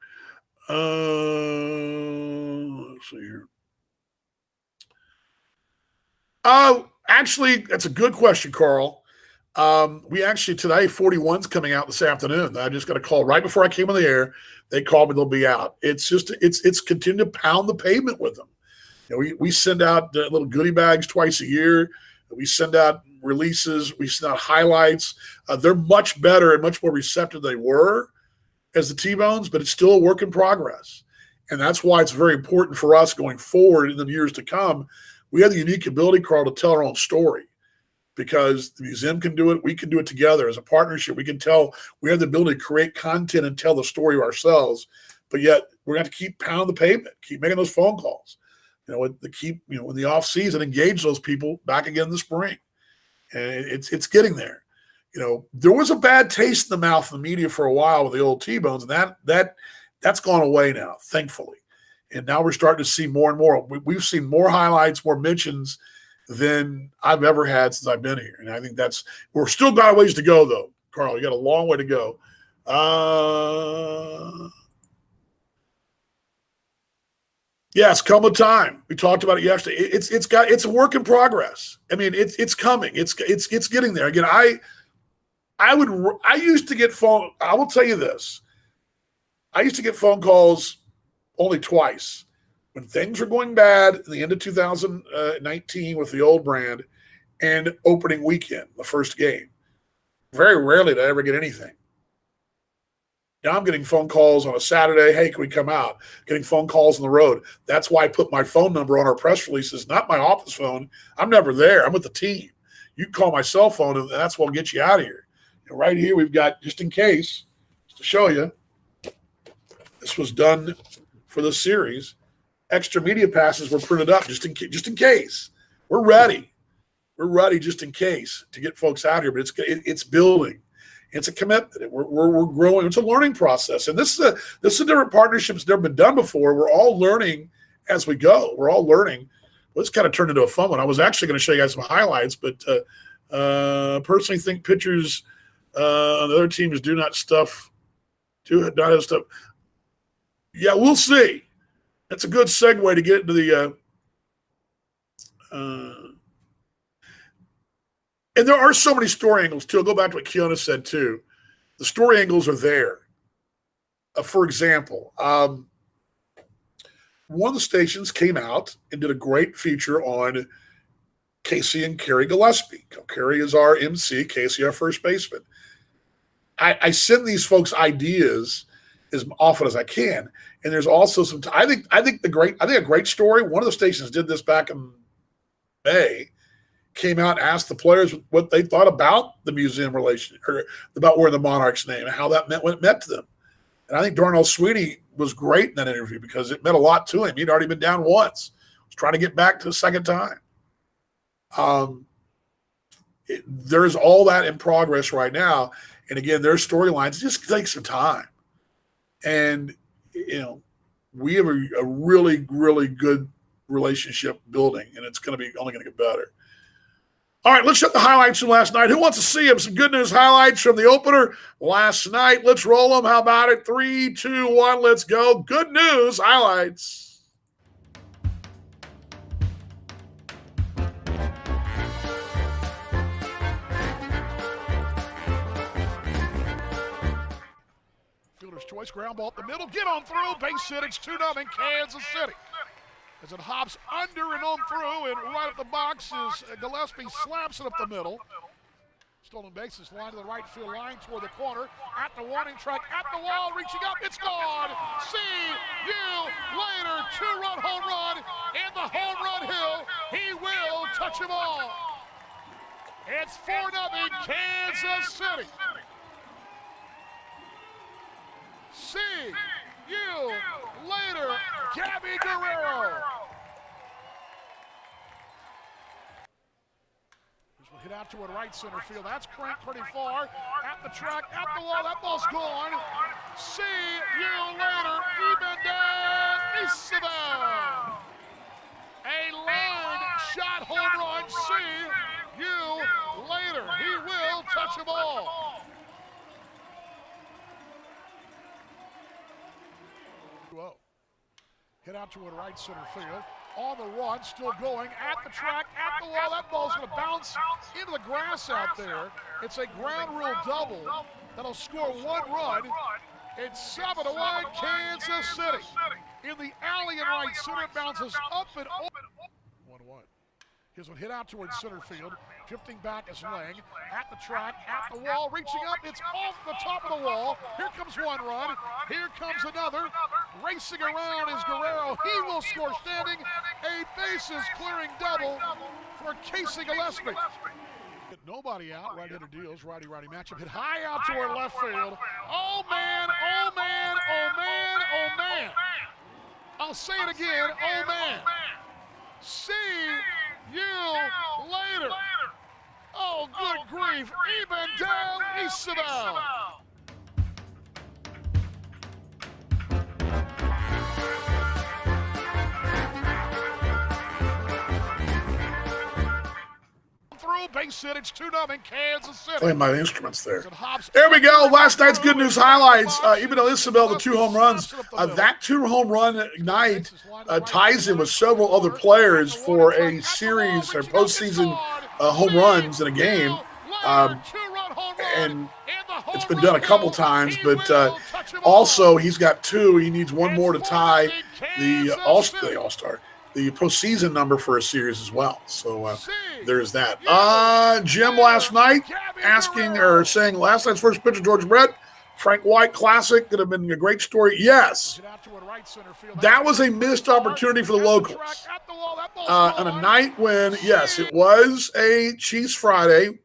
Actually, that's a good question, Carl. We actually today 41's coming out this afternoon. I just got a call right before I came on the air. They called me; they'll be out. It's continue to pound the pavement with them. We send out little goodie bags twice a year. We send out releases. We send out highlights. They're much better and much more receptive than they were as the T-Bones, but it's still a work in progress. And that's why it's very important for us going forward in the years to come. We have the unique ability, Carl, to tell our own story because the museum can do it. We can do it together as a partnership. We can tell we have the ability to create content and tell the story ourselves, but yet we're going to keep pounding the pavement, keep making those phone calls, in the off season, engage those people back again in the spring. And it's getting there. There was a bad taste in the mouth of the media for a while with the old T-Bones, and that's gone away now, thankfully. And now we're starting to see more and more. We've seen more highlights, more mentions than I've ever had since I've been here. And I think we're still got a ways to go, though, Carl. You got a long way to go. Yes, come with time. We talked about it yesterday. It's a work in progress. I mean, it's coming. It's getting there. Again, I used to get phone. I will tell you this. I used to get phone calls only twice when things were going bad in the end of 2019 with the old brand and opening weekend, the first game. Very rarely did I ever get anything. Now I'm getting phone calls on a Saturday. Hey, can we come out? Getting phone calls on the road. That's why I put my phone number on our press releases, not my office phone. I'm never there. I'm with the team. You can call my cell phone, and that's what'll get you out of here. Right here, we've got, just in case, to show you, this was done for the series. Extra media passes were printed up just in case. We're ready. We're ready just in case to get folks out here, but it's building. It's a commitment. We're growing. It's a learning process, and this is a different partnership that's never been done before. We're all learning as we go. We're all learning. Well, it's kind of turned into a fun one. I was actually going to show you guys some highlights, but personally think pitchers on the other teams do not have stuff. Yeah, we'll see. That's a good segue to get into the and there are so many story angles, too. I'll go back to what Kiona said, too. The story angles are there. For example, one of the stations came out and did a great feature on Casey and Carrie Gillespie. Carrie is our MC, Casey our first baseman. I send these folks ideas as often as I can, and there's also some. I think a great story. One of the stations did this back in May. Came out and asked the players what they thought about the museum relation, or about wearing the Monarchs name and how that meant when it meant to them. And I think Darnell Sweeney was great in that interview because it meant a lot to him. He'd already been down once. Was trying to get back to the second time. There's all that in progress right now. And again, their storylines just take some time. And, we have a really, really good relationship building, and it's going to be only going to get better. All right, let's check the highlights from last night. Who wants to see them? Some good news highlights from the opener last night. Let's roll them. How about it? 3, 2, 1, let's go. Good news highlights. Fielder's choice, ground ball up the middle, get on through, base hit, it's 2-0 Kansas City. As it hops under and on through, and right at the box is Gillespie slaps it up the middle. Stolen bases, line to the right field line toward the corner, at the warning track, at the wall, reaching up, it's gone! See you later, 2-run home run, and the home run hill, he will touch them all. It's 4-0 Kansas City. See you later, Gabby Guerrero. Hit out toward right center field. That's cranked pretty far. At the track, at the wall. That ball's gone. See you later, Ibandez Isabel. A line shot home run. See you later. He will touch them all. Whoa. Hit out toward right center field. On the run, still going, at the track, at the wall. That ball's going to bounce into the grass out there. It's a ground rule double that'll score 1 run. It's 7-1 Kansas City. In the alley in right center, it bounces up and over. 1-1. Here's one hit out towards center field. Drifting back is Lang. At the track, at the wall, reaching up. It's off the top of the wall. Here comes 1 run. Here comes another. Racing around is Guerrero. He will score standing. A bases clearing double for Casey Gillespie. Get nobody out. Right-hander deals. Righty-righty matchup. Hit high out toward left field. Oh, man. Oh, man. Oh, man. Oh, man. I'll say it again. Oh, man. See you later. Oh, good grief. Ibandez Isabel. Base hit, it's 2-0 Kansas City. Playing my instruments there. There we go. Last night's good news highlights. Ibandez Isabel, the 2 home runs. That 2 home run night ties him with several other players for a series or postseason home runs in a game. And it's been done a couple times, but also he's got 2. He needs 1 more to tie the All-Star. The postseason number for a series as well. So there's that. Jim last night saying last night's first pitch of George Brett, Frank White Classic, could have been a great story. Yes. That was a missed opportunity for the locals. On a night when, yes, it was a Chiefs Friday,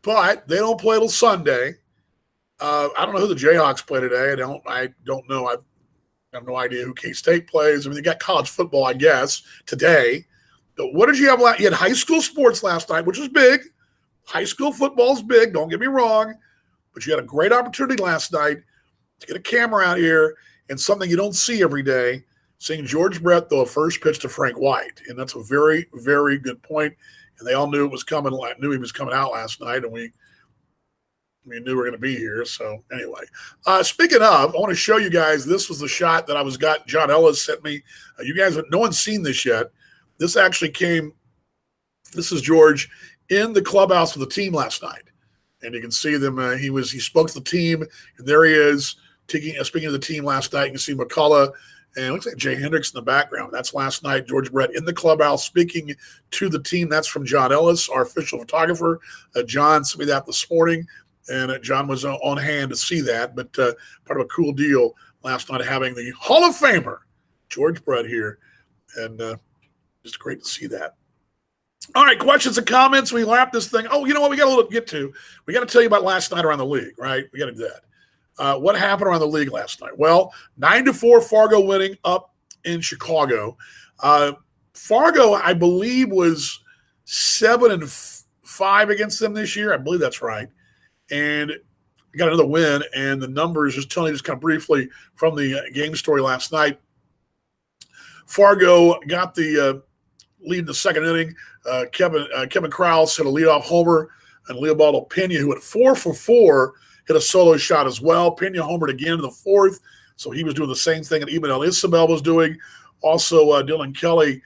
but they don't play till Sunday. I don't know who the Jayhawks play today. I don't know. I have no idea who K-State plays. I mean, they got college football, I guess, today. But what did you have? You had high school sports last night, which was big. High school football is big, don't get me wrong. But you had a great opportunity last night to get a camera out here and something you don't see every day, seeing George Brett throw a first pitch to Frank White. And that's a very, very good point. And they all knew it was coming. Knew he was coming out last night, and we knew we were going to be here. So anyway, speaking of, I want to show you guys, this was the shot that John Ellis sent me. You guys, no one's seen this yet. This actually this is George in the clubhouse with the team last night. And you can see them. He spoke to the team, and there he is speaking of the team last night. You can see McCullough, and it looks like Jay Hendricks in the background. That's last night, George Brett in the clubhouse speaking to the team. That's from John Ellis, our official photographer. John sent me that this morning. And John was on hand to see that, but part of a cool deal last night having the Hall of Famer, George Brett, here. And just great to see that. All right, questions and comments. We wrap this thing. Oh, you know what? We got a little to get to. We got to tell you about last night around the league, right? We got to do that. What happened around the league last night? Well, 9-4 Fargo winning up in Chicago. Fargo, I believe, was 7-5 against them this year. I believe that's right. And got another win. And the numbers, just telling you just kind of briefly from the game story last night. Fargo got the lead in the second inning. Kevin Krause hit a leadoff homer, and Leobaldo Pena, who hit 4 for 4, hit a solo shot as well. Pena homered again in the fourth, so he was doing the same thing that Imanol Isabel was doing. Also, Dylan Kelly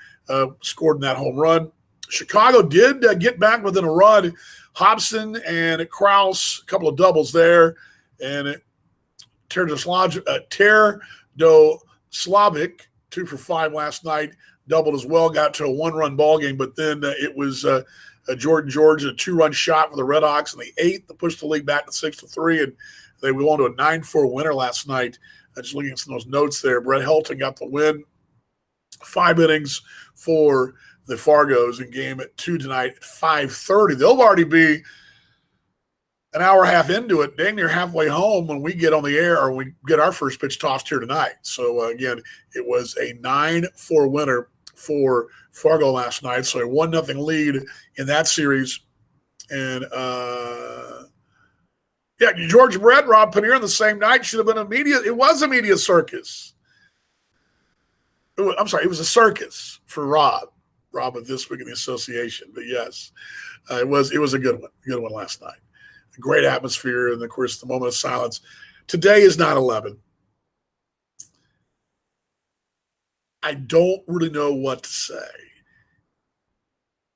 scored in that home run. Chicago did get back within a run. Hobson and Krause, a couple of doubles there. And Terdoslavic, 2 for 5 last night, doubled as well, got to a 1-run ball game. But then it was Jordan George, a 2-run shot for the Red Hawks in the 8th to push the league back to 6-3. And they went on to a 9-4 winner last night. Just looking at some of those notes there, Brett Helton got the win. 5 innings for the Fargos in game 2 tonight at 5:30. They'll already be an hour and a half into it, dang near halfway home when we get on the air or we get our first pitch tossed here tonight. So, again, it was a 9-4 winner for Fargo last night. So a 1-0 lead in that series. And, George Brett, Rob Paneer on the same night should have been it was a media circus. It was a circus for Rob of This Week in the Association. But yes, it was a good one last night. A great atmosphere, and of course the moment of silence. Today is 9/11. I don't really know what to say.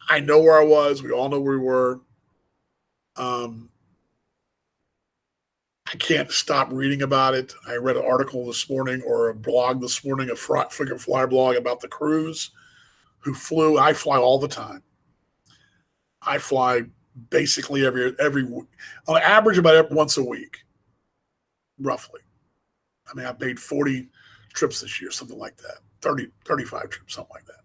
I know where I was. We all know where we were. I can't stop reading about it. I read an article this morning or a blog this morning, a freaking flyer blog about the crews who flew. I fly all the time. I fly basically every on average about once a week, roughly. I mean, I've made 40 trips this year, something like that. 35 trips, something like that.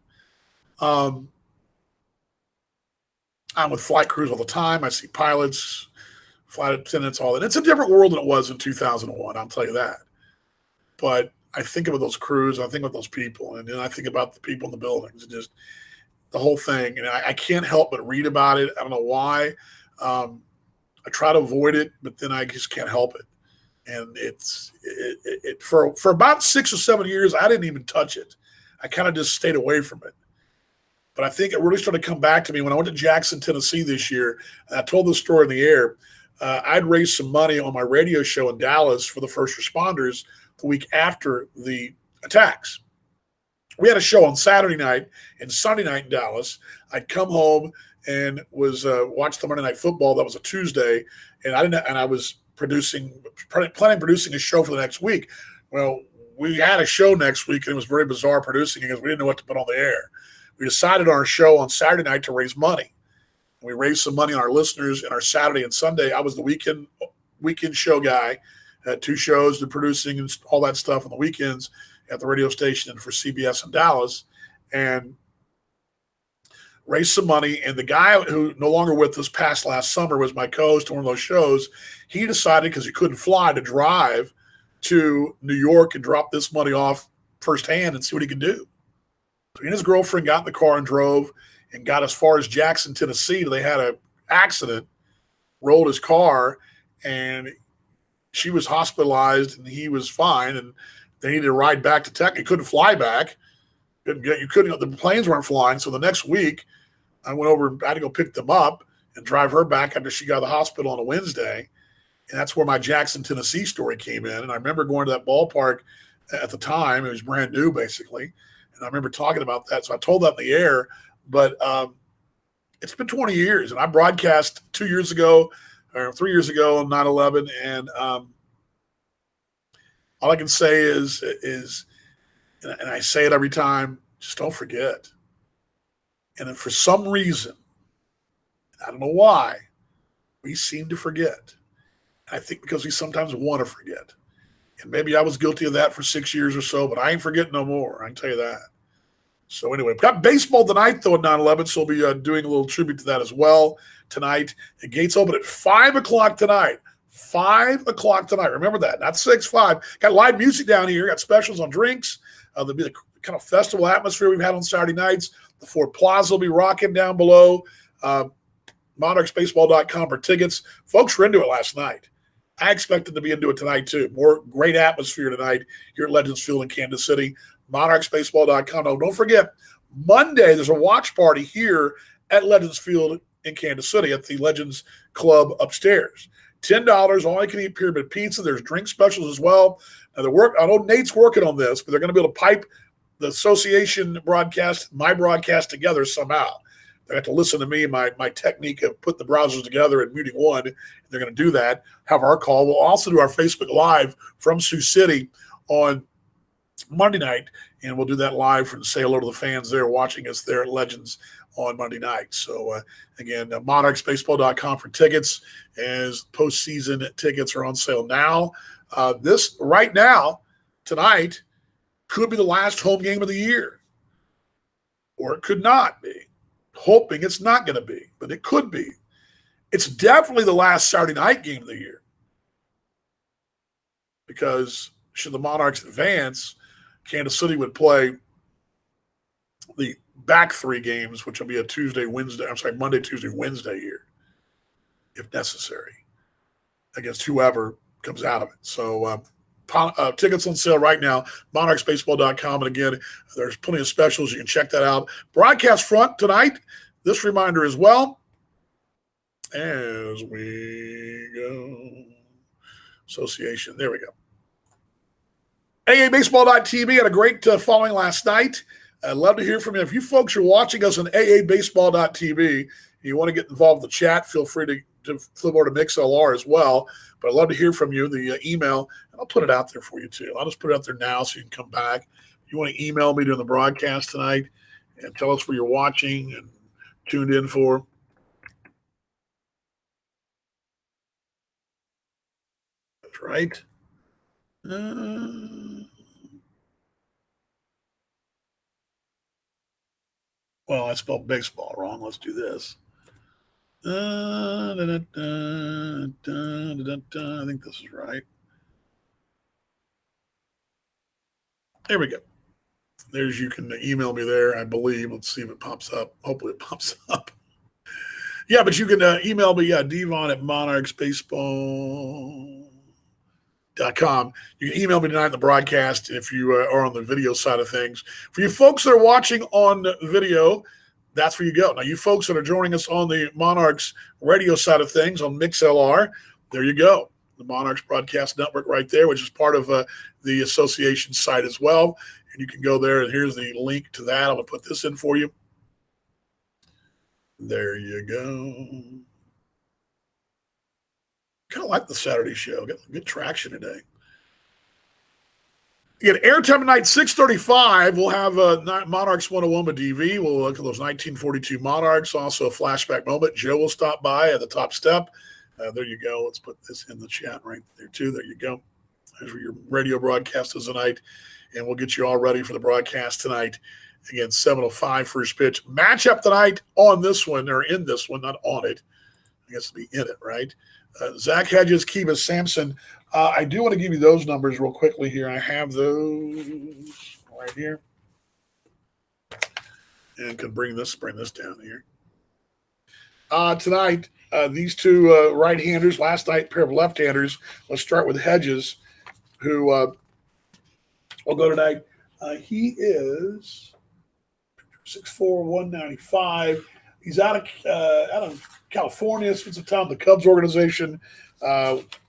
I'm with flight crews all the time. I see pilots, flight attendants, all that. It's a different world than it was in 2001, I'll tell you that. But I think about those crews, I think about those people, and then I think about the people in the buildings and just the whole thing. And I can't help but read about it. I don't know why. I try to avoid it, but then I just can't help it. And for about 6 or 7 years, I didn't even touch it. I kind of just stayed away from it. But I think it really started to come back to me when I went to Jackson, Tennessee this year. And I told this story in the air. I'd raised some money on my radio show in Dallas for the first responders the week after the attacks. We had a show on Saturday night and Sunday night in Dallas. I'd come home and was watched the Monday Night Football. That was a Tuesday, and I was planning on producing a show for the next week. Well, we had a show next week, and it was very bizarre producing it because we didn't know what to put on the air. We decided on our show on Saturday night to raise money. We raised some money on our listeners in our Saturday and Sunday. I was the weekend show guy. Had 2 shows, and producing and all that stuff on the weekends at the radio station and for CBS in Dallas, and raised some money. And the guy who no longer with us passed last summer was my co-host on one of those shows. He decided, because he couldn't fly, to drive to New York and drop this money off firsthand and see what he could do. So he and his girlfriend got in the car and drove and got as far as Jackson, Tennessee. They had an accident, rolled his car, and she was hospitalized, and he was fine. And they needed to ride back to Tech. He couldn't fly back. The planes weren't flying. So the next week, I went over and I had to go pick them up and drive her back after she got to the hospital on a Wednesday. And that's where my Jackson, Tennessee story came in. And I remember going to that ballpark at the time. It was brand new, basically. And I remember talking about that. So I told that in the air. But it's been 20 years. And I broadcast 2 years ago or 3 years ago on 9/11. And all I can say is, and I say it every time, just don't forget. And then for some reason, I don't know why, we seem to forget. I think because we sometimes want to forget. And maybe I was guilty of that for 6 years or so, but I ain't forgetting no more. I can tell you that. So anyway, we've got baseball tonight, though, at 9/11, so we'll be doing a little tribute to that as well tonight. The gates open at 5 o'clock tonight. 5 o'clock tonight. Remember that. Not 6, 5. Got live music down here. Got specials on drinks. There'll be the kind of festival atmosphere we've had on Saturday nights. The Ford Plaza will be rocking down below. MonarchsBaseball.com for tickets. Folks were into it last night. I expected to be into it tonight, too. More great atmosphere tonight here at Legends Field in Kansas City. MonarchsBaseball.com. Oh, don't forget, Monday there's a watch party here at Legends Field in Kansas City at the Legends Club upstairs. $10, all you can eat pyramid pizza. There's drink specials as well. Now, I know Nate's working on this, but they're going to be able to pipe the association broadcast, my broadcast together somehow. They have to listen to me, my technique of putting the browsers together and muting one. And they're going to do that, have our call. We'll also do our Facebook Live from Sioux City on Monday night, and we'll do that live and say hello to the fans there watching us there at Legends on Monday night. So, again, MonarchsBaseball.com for tickets, as postseason tickets are on sale now. This, right now, tonight, could be the last home game of the year, or it could not be. Hoping it's not going to be, but it could be. It's definitely the last Saturday night game of the year, because should the Monarchs advance, Kansas City would play the back three games, which will be a Monday, Tuesday, Wednesday here, if necessary, against whoever comes out of it. So tickets on sale right now, monarchsbaseball.com. And again, there's plenty of specials. You can check that out. Broadcast front tonight, this reminder as well, as we go. Association, there we go. AABaseball.tv had a great following last night. I'd love to hear from you. If you folks are watching us on AABaseball.tv and you want to get involved in the chat, feel free to flip over to MixLR as well. But I'd love to hear from you, the email, and I'll put it out there for you too. I'll just put it out there now so you can come back. If you want to email me during the broadcast tonight and tell us where you're watching and tuned in for. That's right. Well, I spelled baseball wrong. Let's do this. I think this is right. There we go. You can email me there, I believe. Let's see if it pops up. Hopefully it pops up. Yeah, but you can email me, Devon at monarchsbaseball.com. You can email me tonight in the broadcast if you are on the video side of things. For you folks that are watching on video, that's where you go. Now, you folks that are joining us on the Monarchs radio side of things on MixLR, there you go. The Monarchs Broadcast Network right there, which is part of the association site as well. And you can go there, and here's the link to that. I'm going to put this in for you. There you go. Kind of like the Saturday show. Got good traction today. Again, airtime tonight, 6:35. We'll have Monarchs 101 with DV. We'll look at those 1942 Monarchs. Also a flashback moment. Joe will stop by at the top step. There you go. Let's put this in the chat right there, too. There you go. There's your radio broadcast is tonight. And we'll get you all ready for the broadcast tonight. Again, 7:05 first pitch. Matchup tonight on this one, or in this one, not on it. I guess to be in it, right? Zach Hedges, Kivas Sampson. I do want to give you those numbers real quickly here. I have those right here. And can bring this down here. Tonight, these two right-handers, last night, pair of left-handers. Let's start with Hedges, who will go tonight. He is 6'4", 195. He's out of California, spent some time with the Cubs organization,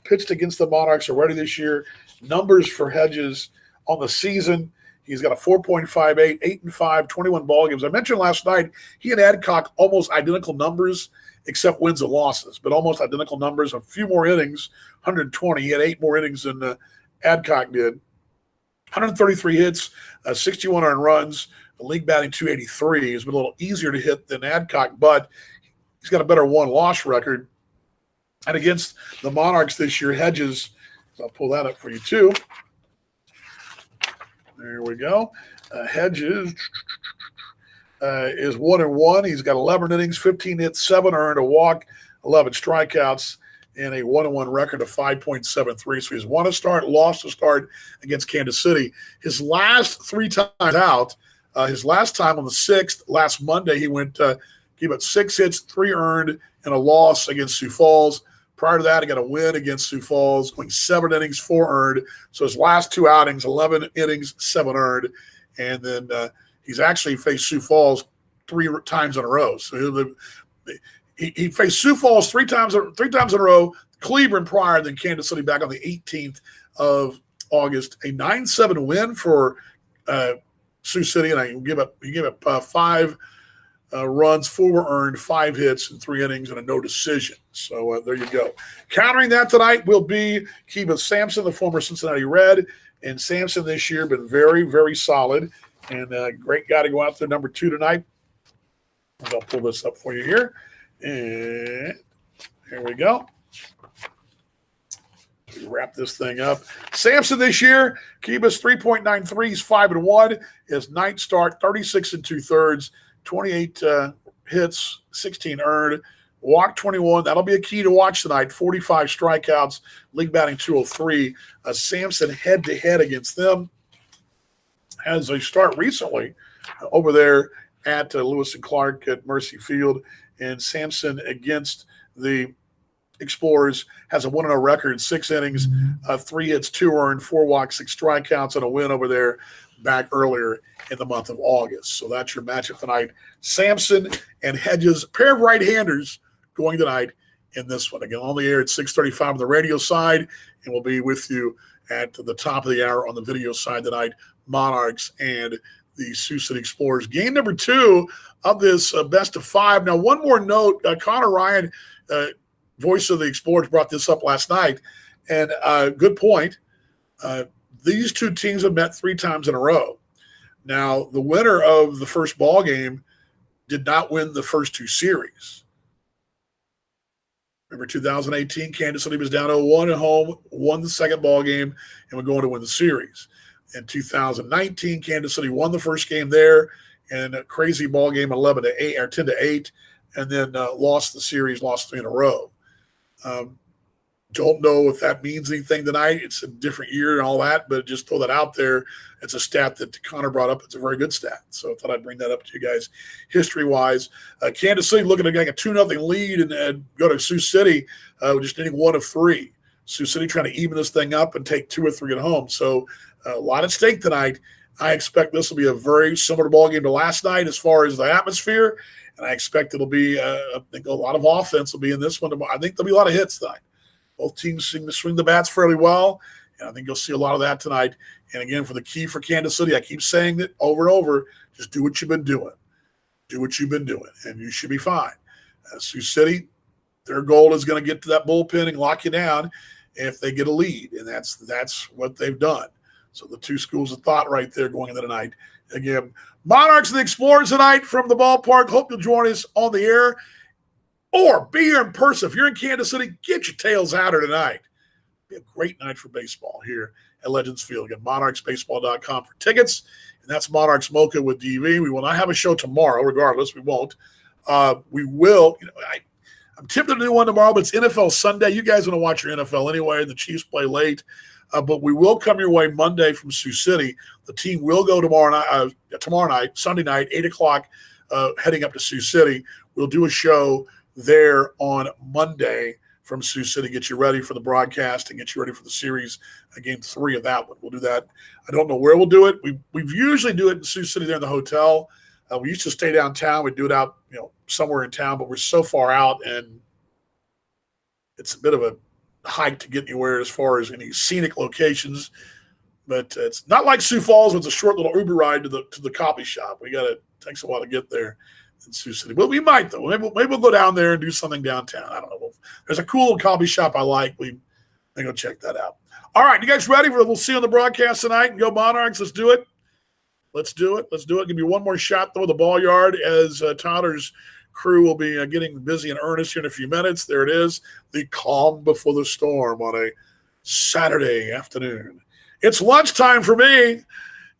pitched against the Monarchs already this year. Numbers for Hedges on the season, he's got a 4.58, 8-5, 21 ball games. I mentioned last night he and Adcock almost identical numbers, except wins and losses, but almost identical numbers. A few more innings, 120. He had 8 more innings than Adcock did. 133 hits, 61 earned runs. The league batting 283. He's been a little easier to hit than Adcock, but he's got a better one-loss record. And against the Monarchs this year, Hedges, I'll pull that up for you too. There we go. Hedges is 1-1. He's got 11 innings, 15 hits, 7 earned, a walk, 11 strikeouts. and a 1-1 record of 5.73. So he's won a start, lost a start against Kansas City. His last 3 times out, his last time on the 6th, last Monday, he went gave up 6 hits, 3 earned, and a loss against Sioux Falls. Prior to that, he got a win against Sioux Falls, going 7 innings, 4 earned. So his last 2 outings, 11 innings, 7 earned. And then he's actually faced Sioux Falls 3 times in a row. So he faced Sioux Falls 3 times in a row, Cleveland prior, then Kansas City back on the 18th of August. A 9-7 win for Sioux City, and he gave up 5 runs, 4 were earned, 5 hits in 3 innings, and a no decision. So there you go. Countering that tonight will be Kiva Sampson, the former Cincinnati Red. And Sampson this year been very, very solid, and a great guy to go out there, number 2 tonight. I'll pull this up for you here. And here we go. Wrap this thing up. Sampson this year, Kiva's 3.93. He's 5-1. His ninth start, 36 2/3, 28 hits, 16 earned, walk 21. That'll be a key to watch tonight. 45 strikeouts, league batting 203. Sampson head-to-head against them as they start recently over there at Lewis and Clark at Mercy Field. And Sampson against the Explorers has a 1-0 record, 6 innings, 3 hits, 2 earned, 4 walks, 6 strikeouts, and a win over there back earlier in the month of August. So that's your matchup tonight. Sampson and Hedges, pair of right-handers going tonight in this one. Again, on the air at 6:35 on the radio side, and we'll be with you at the top of the hour on the video side tonight. Monarchs and the Sioux City Explorers. Game number 2 of this best of 5. Now, one more note. Connor Ryan, voice of the Explorers, brought this up last night, and good point. These 2 teams have met 3 times in a row. Now, the winner of the first ball game did not win the first 2 series. Remember 2018, Kansas City was down 0-1 at home, won the second ball game, and we're going to win the series. In 2019, Kansas City won the first game there, and a crazy ball game, 11-8 or 10-8, and then lost the series, lost 3 in a row. Don't know if that means anything tonight. It's a different year and all that, but just throw that out there. It's a stat that Connor brought up. It's a very good stat. So I thought I'd bring that up to you guys history-wise. Kansas City looking at getting a 2-0 lead and go to Sioux City, just needing 1 of 3. Sioux City trying to even this thing up and take 2 or 3 at home. So a lot at stake tonight. I expect this will be a very similar ball game to last night as far as the atmosphere, and I expect it'll be I think a lot of offense will be in this one tomorrow. I think there'll be a lot of hits tonight. Both teams seem to swing the bats fairly well, and I think you'll see a lot of that tonight. And again, for the key for Kansas City, I keep saying it over and over, just do what you've been doing. Do what you've been doing, and you should be fine. Sioux City, their goal is going to get to that bullpen and lock you down if they get a lead, and that's what they've done. So the 2 schools of thought right there going into tonight. Again, Monarchs and the Explorers tonight from the ballpark. Hope you'll join us on the air or be here in person. If you're in Kansas City, get your tails out here tonight. Be a great night for baseball here at Legends Field. Again, monarchsbaseball.com for tickets, and that's Monarchs Mocha with DV. We will not have a show tomorrow, regardless. We won't. We will. I'm tempted to do one tomorrow, but it's NFL Sunday. You guys want to watch your NFL anyway, and the Chiefs play late. But we will come your way Monday from Sioux City. The team will go tomorrow night, Sunday night, 8 o'clock, heading up to Sioux City. We'll do a show there on Monday from Sioux City, get you ready for the broadcast and get you ready for the series, game 3 of that one. We'll do that. I don't know where we'll do it. We usually do it in Sioux City there in the hotel. We used to stay downtown. We do it out, somewhere in town, but we're so far out, and it's a bit of a hike to get anywhere as far as any scenic locations. But it's not like Sioux Falls. It's a short little Uber ride to the coffee shop. It takes a while to get there in Sioux City. But we might, though. Maybe we'll go down there and do something downtown. I don't know. There's a cool little coffee shop I like. We can go check that out. All right, you guys ready? We'll see you on the broadcast tonight. And go Monarchs. Let's do it. Let's do it. Give you one more shot, though, of the ball yard as Tyler's crew will be getting busy in earnest here in a few minutes. There it is, the calm before the storm on a Saturday afternoon. It's lunchtime for me,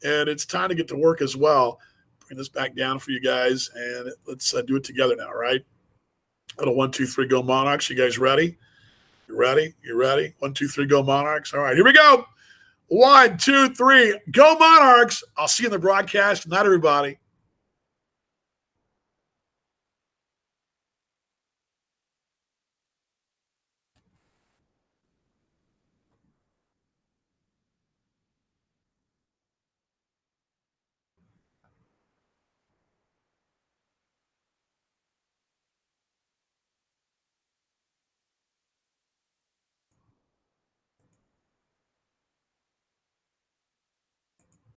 and it's time to get to work as well. Bring this back down for you guys, and let's do it together now, right? Little 1, 2, 3, go Monarchs. You guys ready? You ready? You ready? 1, 2, 3, go Monarchs. All right, here we go. 1, 2, 3, go Monarchs. I'll see you in the broadcast. Night, everybody.